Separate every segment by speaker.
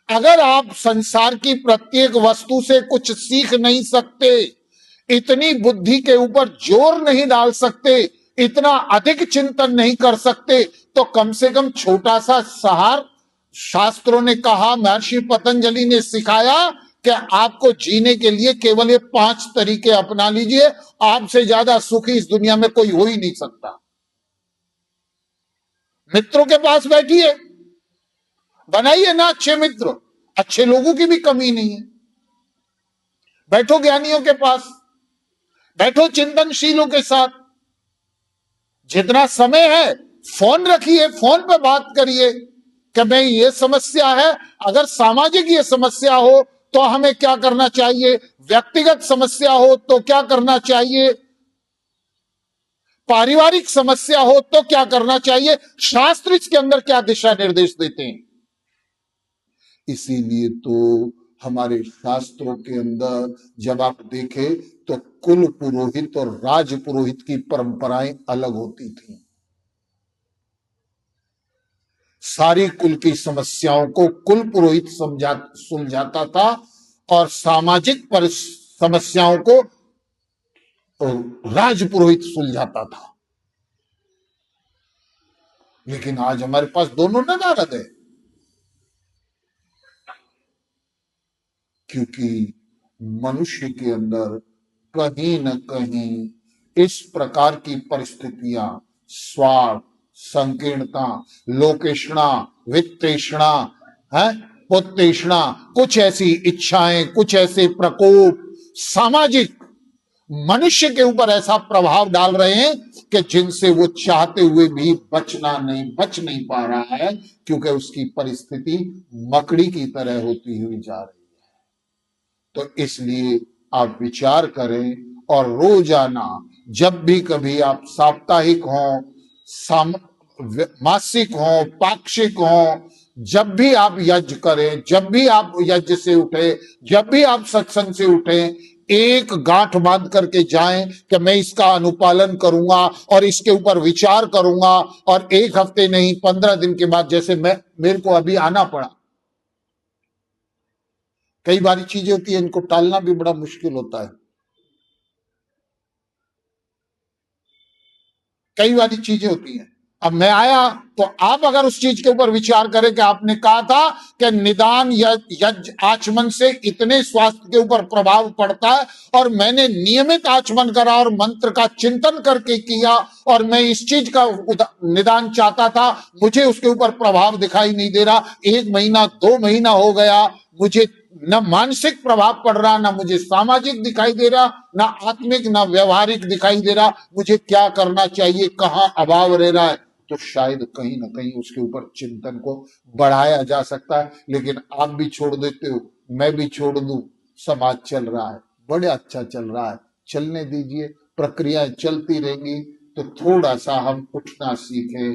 Speaker 1: अगर आप संसार की प्रत्येक वस्तु से कुछ सीख नहीं सकते, इतनी बुद्धि के ऊपर जोर नहीं डाल सकते, इतना अधिक चिंतन नहीं कर सकते, तो कम से कम छोटा सा सहार शास्त्रों ने कहा, महर्षि पतंजलि ने सिखाया कि आपको जीने के लिए केवल ये 5 तरीके अपना लीजिए, आपसे ज्यादा सुखी इस दुनिया में कोई हो ही नहीं सकता। मित्रों के पास बैठिए, बनाइए ना अच्छे मित्र, अच्छे लोगों की भी कमी नहीं है। बैठो ज्ञानियों के पास, बैठो चिंतनशीलों के साथ, जितना समय है फोन रखिए, फोन पे बात करिए कि भाई ये समस्या है। अगर सामाजिक ये समस्या हो तो हमें क्या करना चाहिए, व्यक्तिगत समस्या हो तो क्या करना चाहिए, पारिवारिक समस्या हो तो क्या करना चाहिए, शास्त्र इसके अंदर क्या दिशा निर्देश देते हैं। इसीलिए तो हमारे शास्त्रों के अंदर जब आप देखें तो कुल पुरोहित और राज पुरोहित की परंपराएं अलग होती थी। सारी कुल की समस्याओं को कुल पुरोहित सुलझाता था और सामाजिक समस्याओं को राज पुरोहित सुलझाता था। लेकिन आज हमारे पास दोनों नदारद है, क्योंकि मनुष्य के अंदर कहीं न कहीं इस प्रकार की परिस्थितियां, स्वार्थ, संकीर्णता, लोकेषणा, वित्तेषणा है, पुत्तेषणा, कुछ ऐसी इच्छाएं, कुछ ऐसे प्रकोप सामाजिक मनुष्य के ऊपर ऐसा प्रभाव डाल रहे हैं कि जिनसे वो चाहते हुए भी बच नहीं पा रहा है, क्योंकि उसकी परिस्थिति मकड़ी की तरह होती हुई जा रही है। तो इसलिए आप विचार करें और रोजाना जब भी कभी आप साप्ताहिक हो, मासिक हो, पाक्षिक हो, जब भी आप यज्ञ करें, जब भी आप यज्ञ से उठे, जब भी आप सत्संग से उठे, एक गांठ बांध करके जाएं कि मैं इसका अनुपालन करूंगा और इसके ऊपर विचार करूंगा। और 1 हफ्ते नहीं, 15 दिन के बाद, जैसे मेरे को अभी आना पड़ा, कई बारी चीजें होती है, इनको टालना भी बड़ा मुश्किल होता है। कई बारी चीजें होती हैं। अब मैं आया तो आप अगर उस चीज के ऊपर विचार करें कि आपने कहा था कि निदान यज्ञ आचमन से इतने स्वास्थ्य के ऊपर प्रभाव पड़ता है, और मैंने नियमित आचमन करा और मंत्र का चिंतन करके किया, और मैं इस चीज का निदान चाहता था, मुझे उसके ऊपर प्रभाव दिखाई नहीं दे रहा। 1 महीना 2 महीना हो गया, मुझे न मानसिक प्रभाव पड़ रहा, ना मुझे सामाजिक दिखाई दे रहा, ना आत्मिक, ना व्यवहारिक दिखाई दे रहा। मुझे क्या करना चाहिए, कहाँ अभाव रह रहा है? तो शायद कहीं ना कहीं उसके ऊपर चिंतन को बढ़ाया जा सकता है। लेकिन आप भी छोड़ देते हो, मैं भी छोड़ दूं, समाज चल रहा है, बड़े अच्छा चल रहा है, चलने दीजिए, प्रक्रियाएं चलती रहेंगी। तो थोड़ा सा हम उठना सीखे,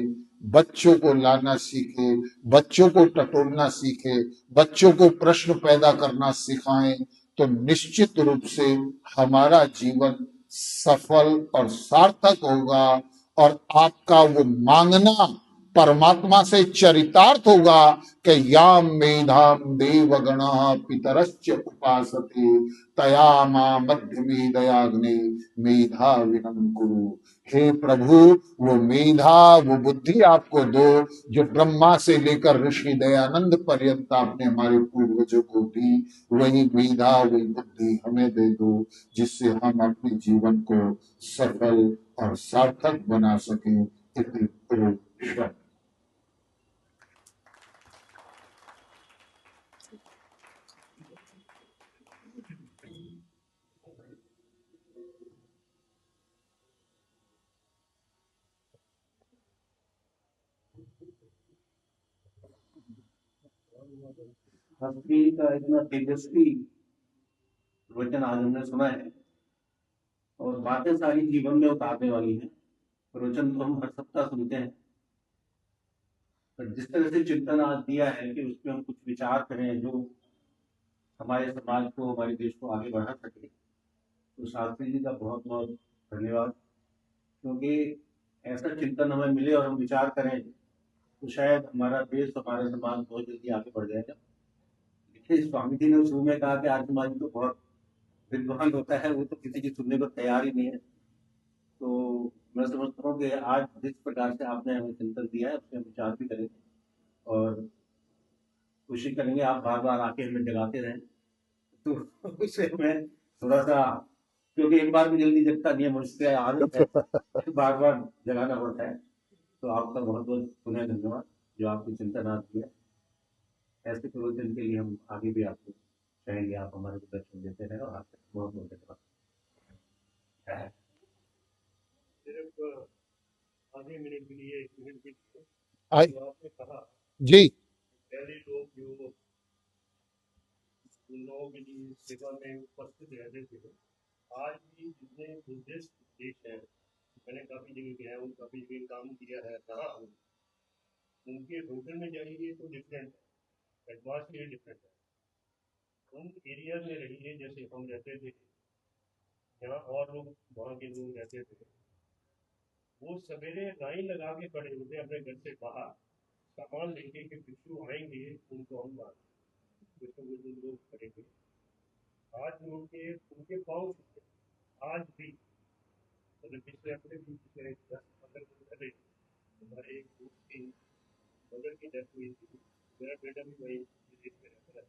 Speaker 1: बच्चों को लाना सीखे, बच्चों को टटोलना सीखे, बच्चों को प्रश्न पैदा करना सिखाएं, तो निश्चित रूप से हमारा जीवन सफल और सार्थक होगा। और आपका वो मांगना परमात्मा से चरितार्थ होगा कि याम मेधाम देवगणा पितरश्च उपासते तया मां मध्य मेधयाग्ने मेधा विनम कुरु। हे प्रभु, वो मेधा, वो बुद्धि आपको दो जो ब्रह्मा से लेकर ऋषि दयानंद पर्यंत आपने हमारे पूर्वजों को दी। वही मेधा, वही बुद्धि हमें दे दो, जिससे हम अपने जीवन को सफल और सार्थक बना सके। इति प्रोक्तम।
Speaker 2: भक्ति का इतना तेजस्वी वचन आज हमने सुना है, और बातें सारी जीवन में उतारने वाली हैं। प्रवचन तो हम हर सप्ताह सुनते हैं, पर जिस तरह से चिंतन आज दिया है कि उसमें हम कुछ विचार करें जो हमारे समाज को, हमारे देश को आगे बढ़ा सके, तो शास्त्री जी का बहुत बहुत धन्यवाद। क्योंकि ऐसा चिंतन हमें मिले और हम विचार करें, तो शायद हमारा देश, हमारा समाज बहुत जल्दी आगे बढ़ जाएगा। स्वामी जी ने शुरू में कहा कि आत्मा तो बहुत विद्वान होता है, वो तो किसी की सुनने को तैयार ही नहीं है। तो मैं समझता हूँ कि आज जिस प्रकार से आपने हमें चिंतन दिया है उसमें विचार भी करेंगे और कोशिश करेंगे आप बार बार आके हमें जगाते रहें। तो उससे मैं थोड़ा सा, क्योंकि एक बार भी जल्दी जगता नहीं है, मनुष्य का आदत है, बार बार जगाना पड़ता है। तो आपका बहुत बहुत पुनः धन्यवाद जो आपकी चिंतन आती है। ऐसे प्रवचन के लिए हम आगे भी आपको चाहेंगे, आप हमारे को दर्शन देते रहे और आपका बहुत बहुत धन्यवाद।
Speaker 3: सिर्फ आधे मिनट के लिए, 1 मिनट के लिए,
Speaker 1: आई
Speaker 3: जो आपने कहा
Speaker 1: जी
Speaker 3: पहले लोग जो उन लोगों के लिए सेवा में उपस्थित रहते थे, आज भी जितने बुद्धिस्ट देश हैं, मैंने काफ़ी जगह गया हूँ, काफ़ी जगह काम किया है, रहा हूँ, उनके होटल में जाइए तो डिफरेंट है, एडवांसली डिफरेंट है। उन एरिया में रहिए जैसे हम रहते थे, जहाँ और लोग वहाँ के लोग रहते थे, वो सवेरे लाइन लगा के खड़े होते अपने घर से बाहर, सामान लेके कि भिक्षु आएंगे उनको हम बात कुछ लोग करेंगे। आज उनके उनके पाँव छूटे, आज भी मतलब पिछले हफ्ते भी पिछले 10-15 दिन पहले हमारे एक दोस्त की मदर की डेथ हुई थी। मेरा बेटा भी वही विदेश में रहता है,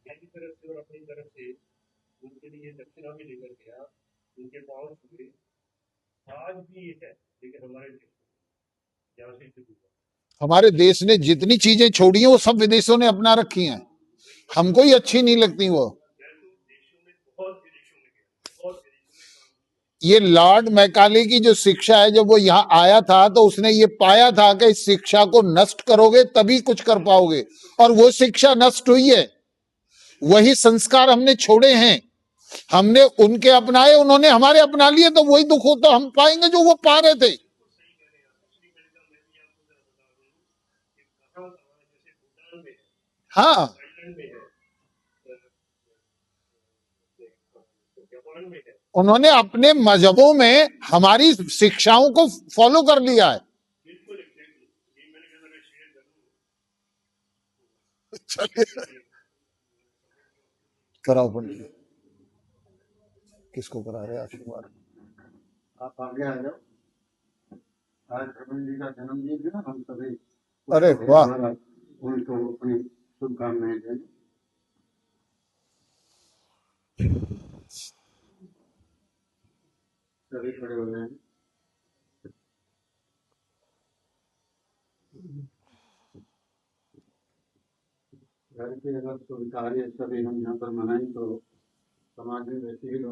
Speaker 3: मेरी तरफ से और अपनी तरफ से उनके लिए दक्षिणा भी लेकर गया, उनके पाँव छूटे। आज भी ये है, लेकिन हमारे देश में यहाँ से शुरू हुआ,
Speaker 1: हमारे देश ने जितनी चीजें छोड़ी हैं वो सब विदेशों ने अपना रखी हैं, हमको ही अच्छी नहीं लगती वो।
Speaker 3: मैं तो देशों में बहुत विदेशों में गया, बहुत विदेशों में काम किया।
Speaker 1: ये लॉर्ड मैकाले की जो शिक्षा है, जब वो यहाँ आया था तो उसने ये पाया था कि इस शिक्षा को नष्ट करोगे तभी कुछ कर पाओगे, और वो शिक्षा नष्ट हुई है। वही संस्कार हमने छोड़े हैं, हमने उनके अपनाए, उन्होंने हमारे अपना लिए, तो वही दुख हो तो हम पाएंगे जो वो पा रहे थे। हाँ,
Speaker 3: थाईलैंड में है, जापान में है,
Speaker 1: उन्होंने अपने मजहबों में हमारी शिक्षाओं को फॉलो कर लिया है।
Speaker 3: बिल्कुल एग्जैक्टली, ये मैंने कहा मैं शेयर करूँ।
Speaker 1: कराओ पंडित जी। किसको करा रहे आशीर्वाद?
Speaker 2: आप आगे आ जाओ। आज प्रवीण जी का जन्मदिन है, हम सभी
Speaker 1: अरे वाह,
Speaker 2: उनको अपनी शुभकामनाएं दें। सभी खड़े हो जाएं। घर के अगर स्वीकार्य सभी हम यहाँ पर मनाएं तो समाज में वैसे ही